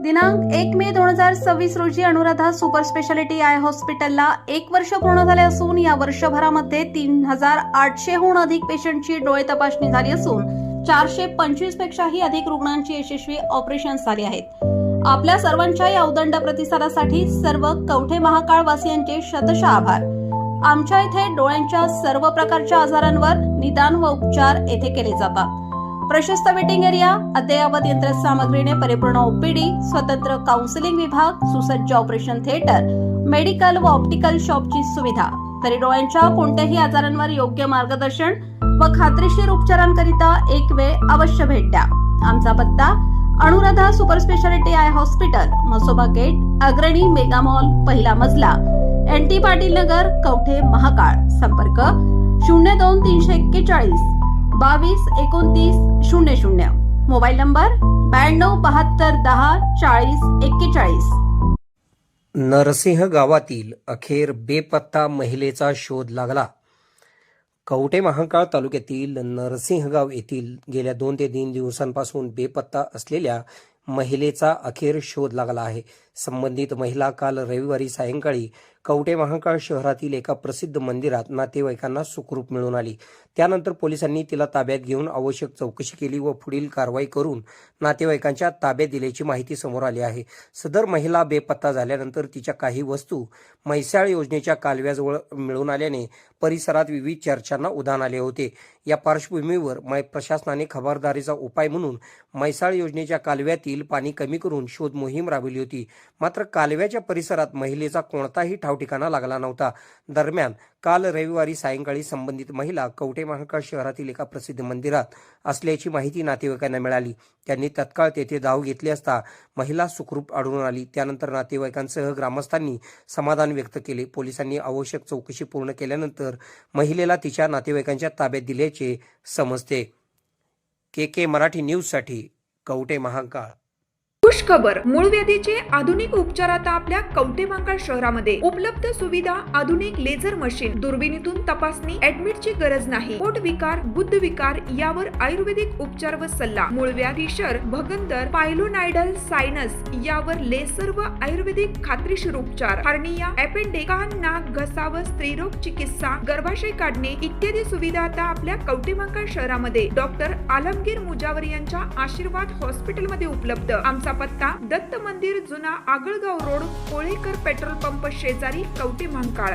दिनांक 1 मे 2026 रोजी Anuradha super speciality I हॉस्पिटलला 1 वर्ष पूर्ण झाले असून या वर्षभरामध्ये 3800हून अधिक पेशंटची डोळे तपासणी झाली असून 425 पेक्षाही अधिक रुग्णांची यशस्वी ऑपरेशन्स झाली आहेत। आपल्या सर्वांच्या या उदंड प्रतिसादासाठी सर्व कवठे महाकाळ वासियांचे शतशः आभार। आमच्या इथे डोळ्यांच्या सर्व प्रकारच्या आजारांवर निदान व उपचार येथे केले जातात। प्रशस्त वेटिंग एरिया, अद्ययावत यंत्रसामग्रीने परिपूर्ण ओपीडी, स्वतंत्र काउन्सिलिंग विभाग, सुसज्ज ऑपरेशन थिएटर, मेडिकल व ऑप्टिकल शॉपची सुविधा, तरी डोळ्यांच्या कोणत्याही आजारांवर योग्य मार्गदर्शन व खात्रीशीर उपचारांकरिता एक वेळ अवश्य भेट द्या। आमचा पत्ता Anuradha super speciality eye hospital, Masoba gate, Agrani mega mall, पहिला मजला, NT पाटील नगर, कवठे महाकाळ। संपर्क 02-341 22-29-00, मोबाईल नंबर 92-72-10-40-41। नरसिंह गावातील अखेर बेपत्ता महिलेचा शोध लागला। कवठे महाकाळ तालुक्यातील नरसिंहगाव येथील गेल्या 2 ते 3 दिवसांपासून बेपत्ता असलेल्या महिलेचा अखेर शोध लागला आहे। संबंधित महिला काल रविवारी सायंकाळी कवठे महाकाळ शहरातील एका प्रसिद्ध मंदिरात नातेवाईकांना सुखरूप मिळून आली। त्यानंतर पोलिसांनी तिला ताब्यात घेऊन आवश्यक चौकशी केली व पुढील कारवाई करून नातेवाईकांच्या ताब्यात दिल्याची माहिती समोर आली आहे। सदर महिला बेपत्ता झाल्यानंतर तिच्या काही वस्तू म्हैसाळ योजनेच्या कालव्याजवळ मिळून आल्याने परिसरात विविध चर्चांना उधाण आले होते। या पार्श्वभूमीवर प्रशासनाने खबरदारीचा उपाय म्हणून म्हैसाळ योजनेच्या कालव्यातील पाणी कमी करून शोध मोहीम राबवली होती। मात्र कालव्याच्या परिसरात महिलेचा कोणताही ठावठिकाणा लागला नव्हता। दरम्यान काल रविवारी सायंकाळी संबंधित महिला कवठे महाकाळ शहरातील एका प्रसिद्ध मंदिरात असल्याची माहिती नातेवाईकांना मिळाली। त्यांनी तत्काळ तेथे धाव घेतली असता महिला सुखरूप आढळून आली। त्यानंतर नातेवाईकांसह ग्रामस्थांनी समाधान व्यक्त केले। पोलिसांनी आवश्यक चौकशी पूर्ण केल्यानंतर महिलेला तिच्या नातेवाईकांच्या ताब्यात दिल्याचे समजते। KK मराठी न्यूज साठी कवठे महाकाळ। खुश खबर, मूळव्याधीचे आधुनिक उपचार आता आपल्या कवठे महाकाळ शहरामध्ये उपलब्ध सुविधा, आधुनिक लेझर मशीन, दुर्बिणीतून तपासणी, ऍडमिटची गरज नाही। पोट विकार, बुद्ध विकार यावर आयुर्वेदिक उपचार व सल्ला, मूळव्याधी, शर, भगंदर, पायलोनायडल, सायनस यावर लेसर व आयुर्वेदिक खात्रीशीर उपचार, हार्निया, अपेंडिक्स, कान, नाक, घसा व स्त्रीरोग चिकित्सा, गर्भाशय काढणे इत्यादी सुविधा आता आपल्या कवठे महाकाळ शहरामध्ये डॉक्टर आलमगीर मुजावर यांच्या आशीर्वाद हॉस्पिटलमध्ये उपलब्ध। आमचा पत्ता दत्त मंदिर, जुना Agalgaon road, Kolekar petrol pump शेजारी, कवठे महाकाळ।